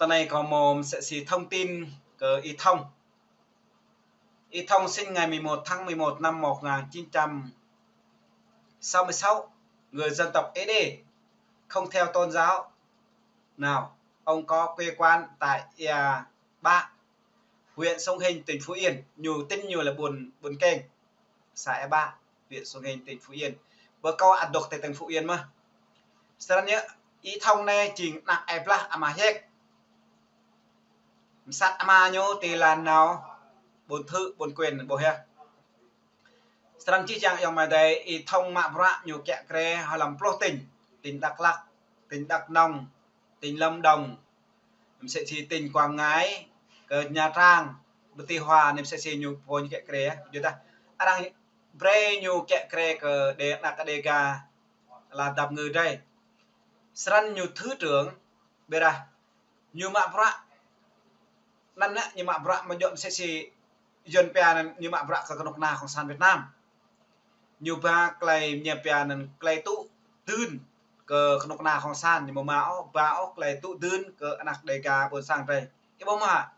Tờ này có một sẽ xí thông tin của Y Thông. Y Thông sinh ngày 11 tháng 11 năm 1966, người dân tộc Ế Đê, không theo tôn giáo nào. Ông có quê quán tại Ia Ba, huyện Sông Hình, tỉnh Phú Yên. Tin nhiều là buồn kênh, xã Ia Ba, huyện Sông Hình, tỉnh Phú Yên. Bữa câu ăn độc tại tỉnh Phú Yên mà. Sau đó Y Thông này chỉ nặng ép là mà hết. Sát ama nhô thì là nào bốn quyền bố he. Serang chi chang yang mà đây Y Thông mạ bra nhiều kẹ kre họ làm pro tỉnh Đắk Lắk, tỉnh Đắk Nông, tỉnh Lâm Đồng, sẽ chỉ tỉnh Quảng Ngãi, Nha Trang, Bati Hòa nem sẽ nhiều point kẹ kre chúng ta đang bre nhiều kẹ kre ke để Acadega là đập người đây. Serang nhiều thứ trưởng bera nhiều mạ braนั่นนะnhư mạ bra mà dọn sẽ dân pia như mạ bra cái nóc naของsàn Việt Nam nhiều ba clay nhà pia nên clay tụ tưn cái nóc naของsàn nhưng mà bão clay tụ tưn cái anak deka buồn sang đây cái bông mà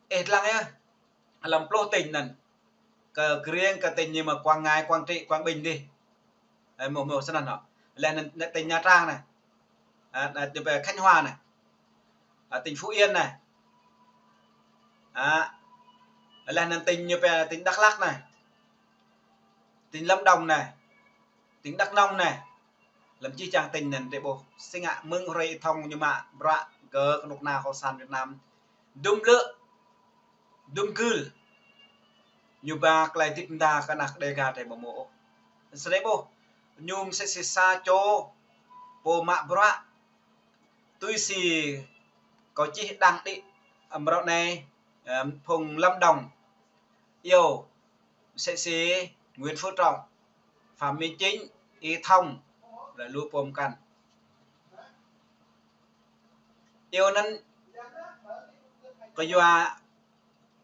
lang á làm pro tình nè cái riêng cái tình như mà Quảng Ngãi, Quảng Trị, Quảng Bình đi một sân nọ lên tỉnh Nha Trang này về Khánh Hòa này tỉnh Phú Yên này là tỉnh như về tỉnh Đắk Lắk này, tỉnh Lâm Đồng này, tỉnh Đắk Nông này, làm chi chàng tỉnh này để bộ sinh ạ mừng rây thông như mà bạ cờ nục nào khó sàn Việt Nam đúng lựa đúng cư như ba cái tiếp đa cái nạc đề gà để bộ mộ sẽ đấy bộ nhung sẽ xa cho bộ mạ bạ tôi xì có chi đăng đi bạo này Phùng Lâm Đồng yêu sẽ Nguyễn Phước Trọng, Phạm Minh Chính, Y Thông là lưu bồm cần yêu nên có doa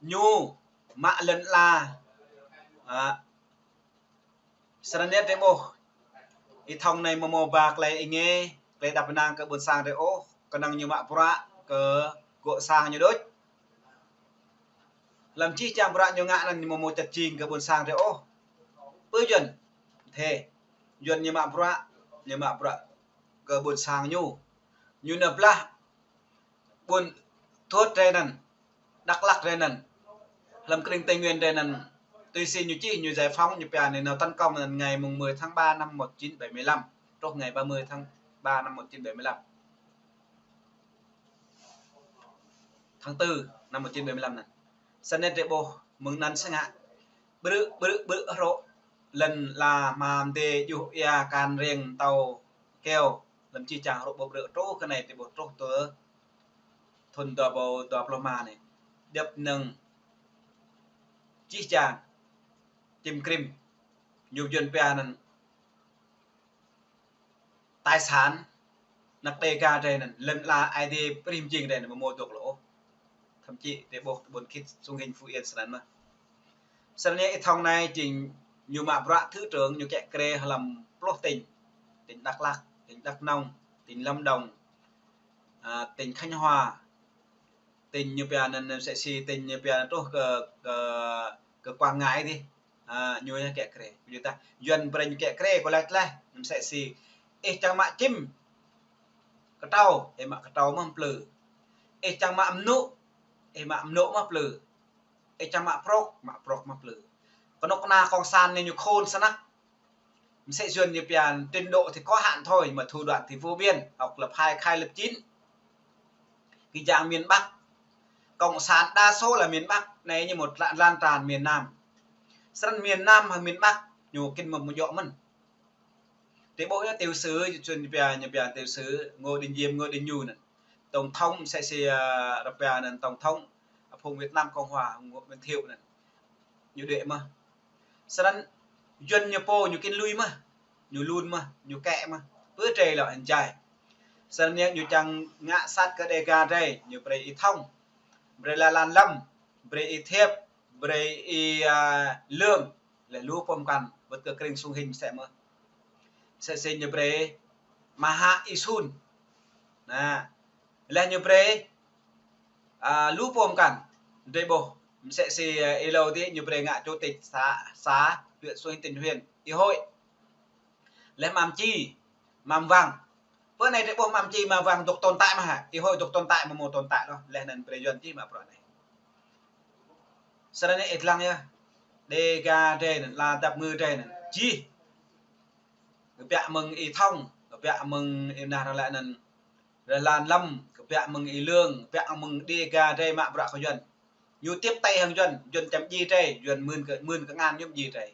nhu mạ lần là sân nhất đấy bộ Y Thông này mà mồ bạc lại nghe lại đập nàng cái buồn sang đấy ô còn năng như mạ bra cái gỗ sang như đôi làm chi chàng bra nhiều ngã là mà một chặt chìm cái buồn sang đấy ô bữa dần thế dần như mạ bra cái buồn sang nhu nập la buồn thuốc đây nè Đắk Lắk đây nè làm cái Tây Nguyên đây nè tôi xin như chi như giải phóng như này nào tấn công là ngày mùng 10 tháng 3 năm 1975 trong ngày 30 tháng 3 năm 1975 tháng 4 năm 1975 này sân net bộ mừng nắn sang hạ bự rộ lần là mà để dụ ya can riêng tàu keo làm chi chàng rộ bộ rỡ trố cái này thì bộ trố tớ thuần tòa bộ tòa ploma này đập nâng chi chàng tìm krim nhiều dân pia nè tài sản nặc đề ca đây nè lần là ID prim ching đây nè một tuộc lỗ thậm chí để bộ buồn kít xung hình Phú Yên sẵn mà sau này thông này chỉ nhiều mạ bạ thứ trưởng nhiều kẻ kre làm plot tỉnh Đắk Lắk, tỉnh Đắk Nông, tỉnh Lâm Đồng, tỉnh Khánh Hòa, tỉnh như bây giờ sẽ tỉnh như bây giờ cái Quảng Ngãi đi nhiều kẻ kre như ta dân bên kẻ kre có lại mình sẽ chẳng mạ chim cái trâu thì mạ cái trâu mà plừ chẳng mạ nụ mạ nụ mà plừ chẳng mạ prok mà plừ còn nó na con san nên như khôn sẵn á sẽ duyên như biển trình độ thì có hạn thôi mà thủ đoạn thì vô biên học lập 2 khai lập 9 cái dạng miền Bắc cộng sản đa số là miền Bắc này như một lan tràn miền Nam sân miền Nam hoặc miền Bắc nhiều kinh mầm một dọ mình thế bộ tiêu sứ chuyên như biển tiêu sứ Ngô Đình Diệm Ngô Đình Nhu này tổng thống sẽ đặc biệt là tổng thống Phùng Việt Nam Cộng Hòa Ngô Văn Thiệu này như đệ mà sân dân như po như kinh lui mà như luôn mà như kẹ mà bữa trời là hình dài sân như chẳng ngã sát cái đề ga đây như bray Y Thông bray là Lan Lâm bray Y Thiệp bray Y Lương là lúa pom cằn vật cơ kênh sung hình sẽ sinh như bray Maha Isun nè là như pre lũ pom cần đây bộ sẽ si lâu thì như pre ngạ chủ tịch xã huyện Xuân Tỉnh huyện thì hội lấy làm chi làm vàng bữa này để bộ làm chi mà vàng tục tồn tại mà hả thì hội tục tồn tại mà một tồn tại đó lên nên pre chi mà pro này sau này ít lăng nhá đề ga trên là tập ngư trên chi bẹ mừng ý thông bẹ mừng ý nào lại là làn lâm bẹ mừng ý lương bẹ mừng đề ga trên mạ bạ của dân nhu tiếp tay hàng dân chấm gì đây dân mươn cái ngàn nhung gì đây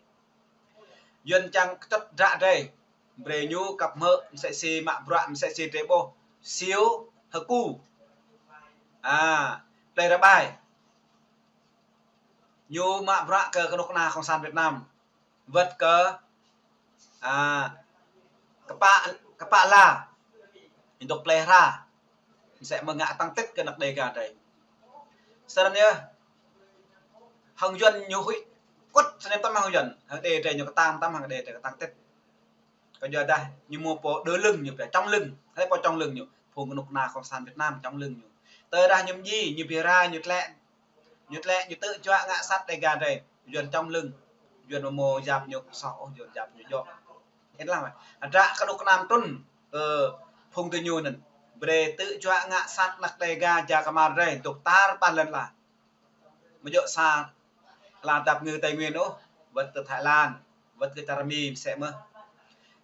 dân chẳng tất ra đây về nhu cặp mơ sẽ xì mạ bạ sẽ xì tế bô xíu hờ cu đây là bài nhu mạ bạ cờ cái nóc na không san Việt Nam vật cờ các bạn là untuk pelihara sẽ mà ngã tăng tích cái nặc đề gà đây sau đó nhá hằng dân nhiều hụi quất cho nên tâm hằng dân hằng đề đây nhiều cái tam tâm hằng đề để tăng tích còn giờ đây như mua bộ đỡ lưng nhiều phải trong lưng hay có trong lưng nhiều phùng cái nục na không san Việt Nam trong lưng nhiều tới ra nhầm gì như bìa ra như lẹ như tự cho ngã sát đề gà đây dân trong lưng dân mà mồ dạp nhiều sọ dân dạp nhiều dọ hết làm ra các nục nam tuần phùng từ nhiều nên về tự cho ngã sát nặc đề ga cha kamar đây tục ta ban lần là mà dọ xa là tập người Tây Nguyên đó vật từ Thái Lan vật từ Tarami sẽ mơ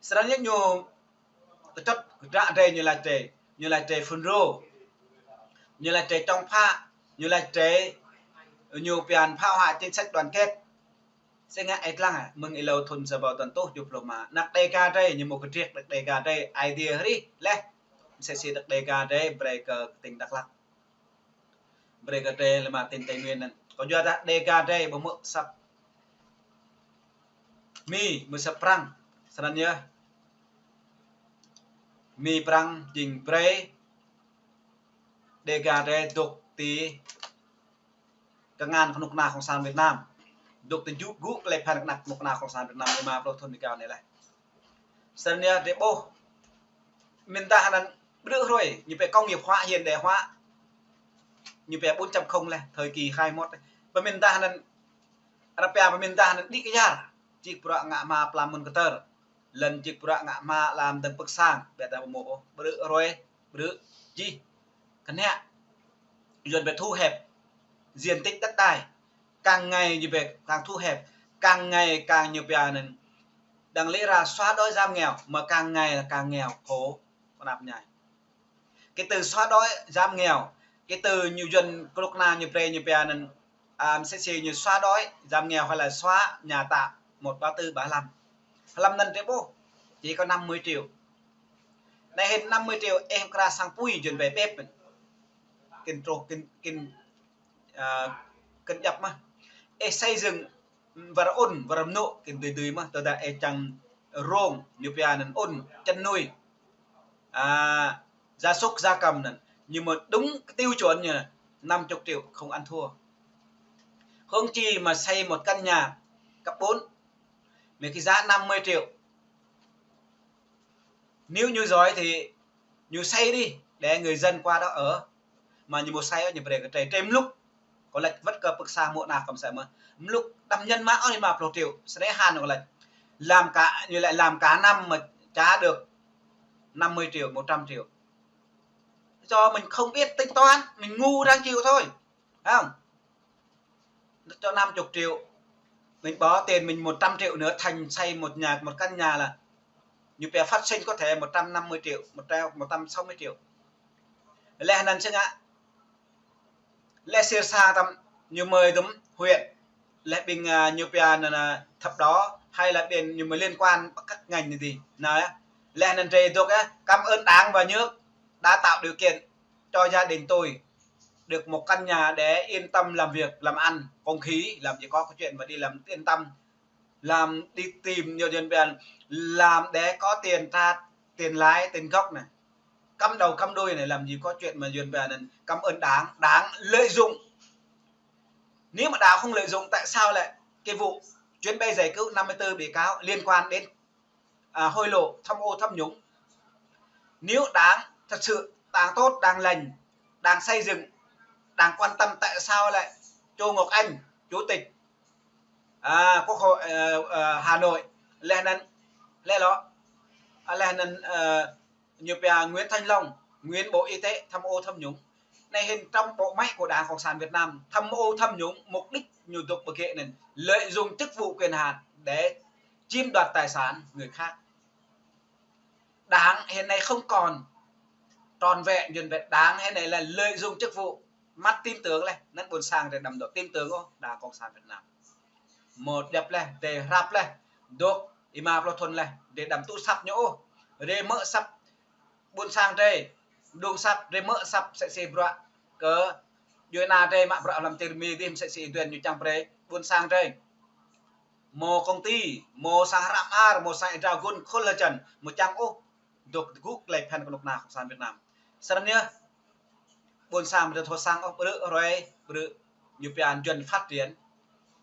sau đó nhất nhiều chất ra đây như là trẻ phun rô như là trẻ trong pha như là trẻ nhiều biển phao hại trên sách đoàn kết sẽ nghe ít lăng mừng lâu thôn giờ vào tuần tốt chụp mà nặc đề ga đây như một cái triệt nặc đề ga đây idea đi lẽ sẽ xí nặc đề ga đây breaker tỉnh Đắk Lắk breaker đây là mà tỉnh Tây Nguyên này còn giờ đã đề ga đây bằng mực sập mi mực sập prang sebenarnya mi prang jing pre đề ga đây đục tí cái ngàn con nục na không san Việt Nam đục từ giúp gút lại phản nặc nục na không san Việt Nam mà pro thôn cao này lại sebenarnya để bố mình ta là bữa rồi như về công nghiệp hóa hiện đại hóa như về 4.0 này thời kỳ 21 này và mình ta là Arabia và mình ta là đi cái nhà chỉ pura ngạ ma plamun keter lần chỉ pura ngạ ma làm từng bức sang để ta mổ bữa rồi bữa gì cái này dần về thu hẹp diện tích đất đai càng ngày như về càng thu hẹp càng ngày càng nhiều bè này đang lẽ ra xóa đói giảm nghèo mà càng ngày là càng nghèo khổ con áp nhảy cái từ xóa đói giảm nghèo cái từ nhiều dân corona như pre như bè này sẽ chỉ như xóa đói giảm nghèo hay là xóa nhà tạm 134 35 lần thế bố chỉ có 50 triệu này hết 50 triệu em ra sang pui chuyển về bếp kinh nhập mà xây dựng và ôn và nộ kinh từ mà tôi đã chẳng rong như bây giờ ôn chăn nuôi gia súc gia cầm này nhưng mà đúng tiêu chuẩn như 50 triệu không ăn thua không chi mà xây một căn nhà cấp 4 mấy cái giá 50 triệu nếu như rồi thì như xây đi để người dân qua đó ở mà như một xây ở như vậy cái trời thêm lúc có lệch vất cờ bực sang một nào cầm sẽ mà lúc đâm nhân mã thì mà pro triệu sẽ hàn gọi là làm cả như lại làm cả năm mà trả được 50 triệu 100 triệu cho mình không biết tính toán mình ngu đang chịu thôi phải không cho 50 triệu mình bỏ tiền mình 100 triệu nữa thành xây một căn nhà là như bé phát sinh có thể 150 triệu 160 triệu lẽ nên chứ ạ lẽ siêu xa tầm như mời đúng huyện lẽ bình như bé là thập đó hay là biển như mới liên quan các ngành gì nào lẽ nên trề thuộc cảm ơn Đảng và nước đã tạo điều kiện cho gia đình tôi được một căn nhà để yên tâm làm việc làm ăn không khí làm gì có chuyện mà đi làm yên tâm làm đi tìm nhiều nhân viên làm để có tiền ra tiền lãi tiền gốc này cắm đầu cắm đuôi này làm gì có chuyện mà duyên về này cảm ơn Đảng lợi dụng nếu mà Đảng không lợi dụng tại sao lại cái vụ chuyến bay giải cứu 54 bị cáo liên quan đến hối lộ tham ô tham nhũng nếu Đảng thật sự đang tốt, đang lành, đang xây dựng, đang quan tâm. Tại sao lại Châu Ngọc Anh, chủ tịch Quốc hội Hà Nội lên đó lên như Nguyễn Thanh Long, nguyên Bộ Y tế tham ô tham nhũng này, hình trong bộ máy của Đảng Cộng sản Việt Nam tham ô tham nhũng, mục đích nhục tục bậc hệ nên lợi dụng chức vụ quyền hạn để chiếm đoạt tài sản người khác. Đảng hiện nay không còn tròn vẹn nguyên vẹn. Đảng hiện nay là lợi dụng chức vụ, mắt tin tưởng này nên buồn sang để đầm độ tin tưởng Đảng Cộng sản Việt Nam một đẹp này để rap này đốt ima pro thôn này để đầm tụ sập nhỗ để mỡ sập buôn sang đây đường sập để mỡ sập sẽ bra cỡ dưới na đây mà bra làm tiền mi game sẽ tuyển như chẳng đây buôn sang đây mô công ty mô sang ram ar mô sang dragon collagen một trang được group lại phần của nào Cộng sản Việt Nam sau nhá buôn sang được thô sang rồi như pian chuẩn phát triển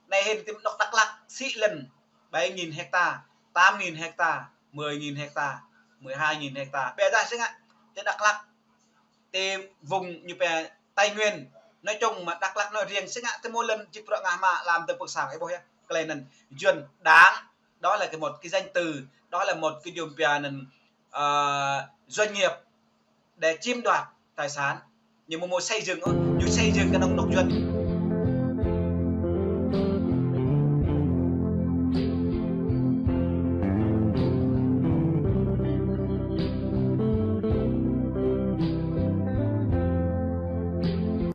này hiện tìm Đắk Lắk sĩ lần 7.000 hecta, 8.000 hecta, 10.000 hecta, 12.000 hecta. Bây giờ xem ạ, thế Đắk Lắk thì vùng như về Tây Nguyên nói chung mà Đắk Lắk nói riêng xem ạ, thế mỗi lần chỉ pro ngà mà làm từ cuộc sáng ấy bố ya, cái này là chuẩn đáng, đó là một cái danh từ, đó là một cái điều doanh nghiệp để chiếm đoạt tài sản, nhưng mà một xây dựng cái nông nông dân